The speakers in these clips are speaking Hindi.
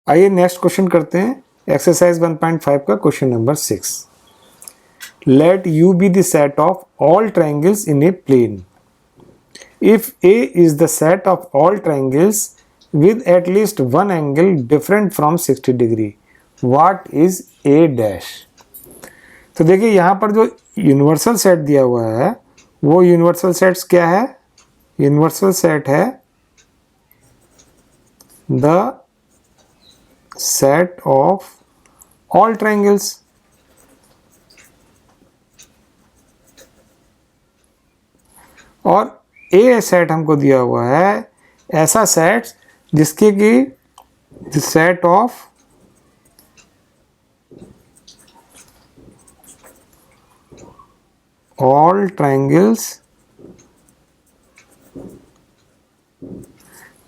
आइए नेक्स्ट क्वेश्चन करते हैं एक्सरसाइज 1.5 का question number 6। Let U be the set of all triangles in a plane. If A is the set of all triangles with at least one angle different from 60 degree, what is A dash? तो देखिए यहाँ पर जो यूनिवर्सल सेट दिया हुआ है वो यूनिवर्सल सेट्स क्या है? यूनिवर्सल सेट है the set of all triangles. और A सेट हमको दिया हुआ है ऐसा सेट जिसके कि set of all triangles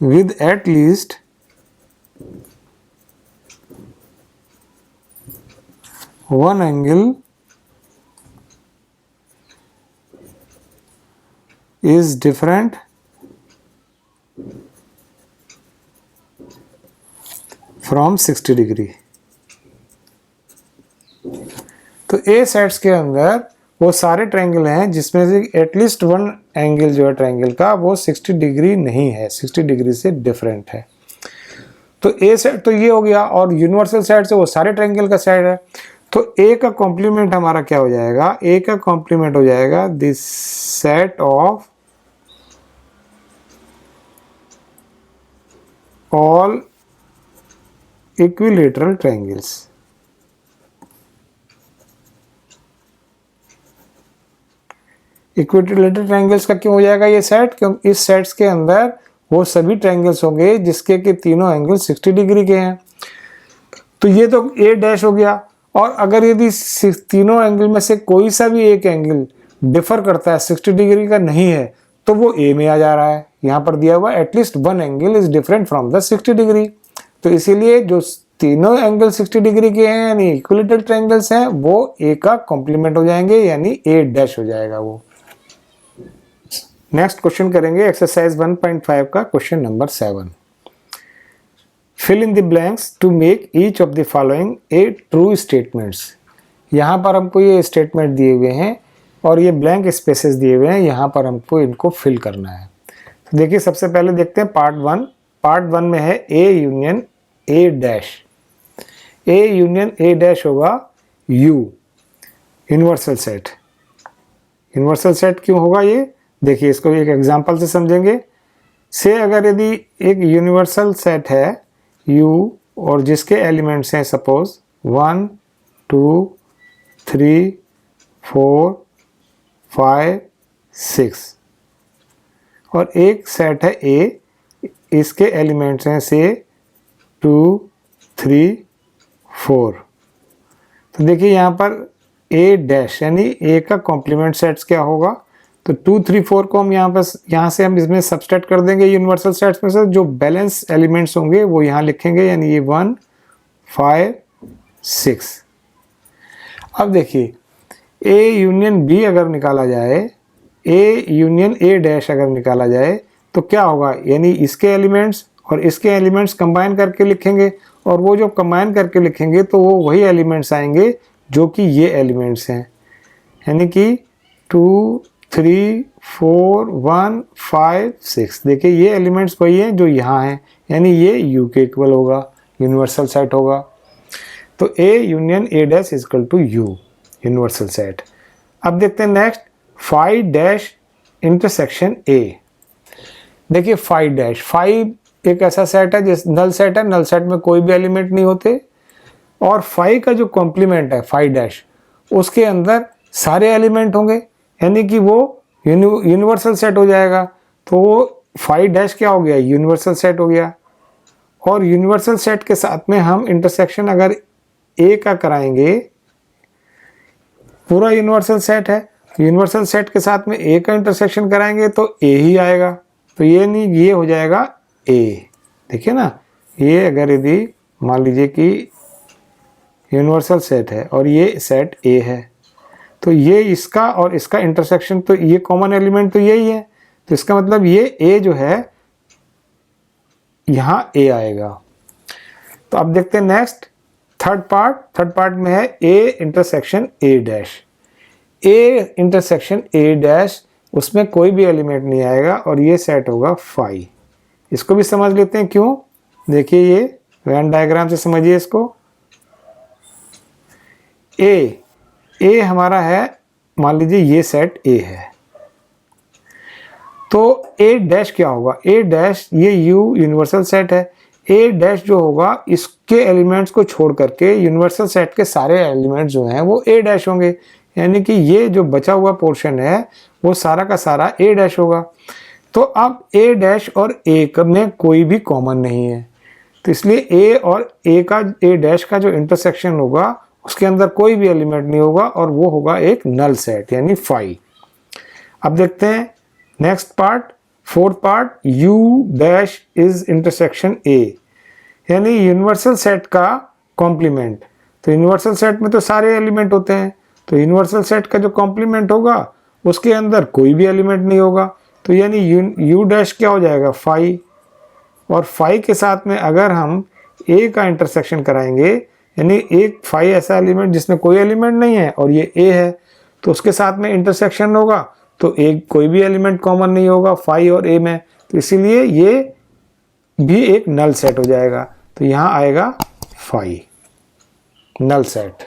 with at least one angle is different from 60 degree. तो A सेट्स के अंदर वो सारे ट्रायंगल हैं जिसमें से एटलीस्ट वन एंगल जो है ट्रायंगल का वो 60 डिग्री नहीं है, 60 डिग्री से डिफरेंट है। तो A सेट तो ये हो गया और यूनिवर्सल सेट से वो सारे ट्रायंगल का सेट है। तो A का कॉम्प्लीमेंट हमारा क्या हो जाएगा? A का कॉम्प्लीमेंट हो जाएगा this set of all equilateral triangles. Equilateral triangles का क्यों हो जाएगा ये सेट? क्योंकि इस सेट्स के अंदर वो सभी ट्रायंगल्स होंगे जिसके कि तीनों एंगल 60 डिग्री के हैं। तो ये तो A डैश हो गया। और अगर यदि तीनों एंगल में से कोई सा भी एक एंगल डिफर करता है 60 डिग्री का नहीं है तो वो A में आ जा रहा है। यहाँ पर दिया हुआ at least one angle is different from the 60 degree. तो इसीलिए जो तीनों एंगल 60 डिग्री के हैं यानी इक्विलेटरल ट्रायंगल्स हैं वो A का कॉम्प्लीमेंट हो जाएंगे यानी A डैश हो जाएगा वो। नेक्स्ट क्वेश्चन करेंगे एक्सरसाइज 1.5 का question number 7। Fill in the blanks to make each of the following a true statements. यहाँ पर हमको ये स्टेटमेंट दिए हुए हैं और ये ब्लैंक स्पेसेस दिए हुए हैं, यहाँ पर हमको इनको फिल करना है। तो देखिए सबसे पहले देखते हैं पार्ट 1। पार्ट 1 में है A union A dash. A union A dash होगा U universal set. Universal set क्यों होगा ये? देखिए इसको एक एग्जांपल से समझेंगे। से अगर यदि एक यूनिवर्सल सेट है U और जिसके एलिमेंट्स हैं सपोज 1 2 3 4 5 6 और एक सेट है A, इसके एलिमेंट्स हैं से 2 3 4। तो देखिए यहाँ पर A डैश यानी A का कॉम्प्लीमेंट सेट्स क्या होगा? तो 2 3 4 को हम यहाँ से हम इसमें सब्सट्रैक्ट कर देंगे यूनिवर्सल सेट्स में से। जो बैलेंस एलिमेंट्स होंगे वो यहाँ लिखेंगे यानी ये 1 5 6। अब देखिए A यूनियन B अगर निकाला जाए, A यूनियन A डैश अगर निकाला जाए तो क्या होगा? यानी इसके एलिमेंट्स और इसके एलिमेंट्स कंबाइन करके लिखेंगे और वो जो कंबाइन करके लिखेंगे तो वो वही एलिमेंट्स आएंगे जो कि ये एलिमेंट्स हैं यानी कि 2 3 4 1 5 6। देखिए ये एलिमेंट्स वही हैं जो यहाँ हैं यानी ये U के इक्वल होगा, यूनिवर्सल सेट होगा। तो A union A dash is equal to U universal set. अब देखते हैं नेक्स्ट 5 डैश इंटरसेक्शन A। देखिए 5 डैश 5 एक ऐसा सेट है जिस नल सेट है, नल सेट में कोई भी एलिमेंट नहीं होते और 5 का जो कॉम्प्लीमेंट है 5 डैश उसके अंदर सारे एलिमेंट होंगे यानी कि वो यूनिवर्सल सेट हो जाएगा। तो वो 5 डैश क्या हो गया? यूनिवर्सल सेट हो गया। और यूनिवर्सल सेट के साथ में हम इंटरसेक्शन अगर A का कराएंगे, पूरा यूनिवर्सल सेट है, यूनिवर्सल सेट के साथ में A का इंटरसेक्शन कराएंगे तो A ही आएगा। तो ये नहीं, ये हो जाएगा A। देखिए ना, ये अगर यदि मान लीजिए कि यूनिवर्सल सेट है और ये सेट A है तो ये इसका और इसका इंटरसेक्शन तो ये कॉमन एलिमेंट तो यही है। तो इसका मतलब ये A जो है यहाँ A आएगा। तो अब देखते हैं नेक्स्ट थर्ड पार्ट में है A intersection A dash. A intersection A dash, उसमें कोई भी एलिमेंट नहीं आएगा और ये सेट होगा फाई। इसको भी समझ लेते हैं क्यों, देखिए ये वेन डायग्राम से समझिए इसको। ए हमारा है, मान लीजिए ये सेट ए है, तो ए डैश क्या होगा, ए डैश ये यू यूनिवर्सल सेट है, ए डैश जो होगा इसके एलिमेंट्स को छोड़ करके यूनिवर्सल सेट के सारे एलिमेंट्स जो हैं वो ए डैश होंगे, यानी कि ये जो बचा हुआ पोर्शन है वो सारा का सारा ए डैश होगा। तो अब ए डैश और ए में कोई भी कॉमन नहीं है, तो इसलिए ए और ए डैश का जो इंटरसेक्शन होगा उसके अंदर कोई भी एलिमेंट नहीं होगा और वो होगा एक नल सेट यानी फाई। अब देखते हैं next part, fourth part, you dash is intersection A, यानी यूनिवर्सल सेट का कॉम्प्लीमेंट। तो यूनिवर्सल सेट में तो सारे एलिमेंट होते हैं, तो यूनिवर्सल सेट का जो कॉम्प्लीमेंट होगा उसके अंदर कोई भी एलिमेंट नहीं होगा, तो यानी यू डैश क्या हो जाएगा फाई, और फाई के साथ में अगर हम ए का इंटरसेक्शन कराएंगे, यानी एक फाई ऐसा एलिमेंट जिसमें कोई एलिमेंट नहीं है और ये ए है, तो उसके साथ में इंटरसेक्शन होगा तो एक कोई भी एलिमेंट कॉमन नहीं होगा फाई और ए में, तो इसीलिए ये भी एक नल सेट हो जाएगा। तो यहाँ आएगा फाई, नल सेट।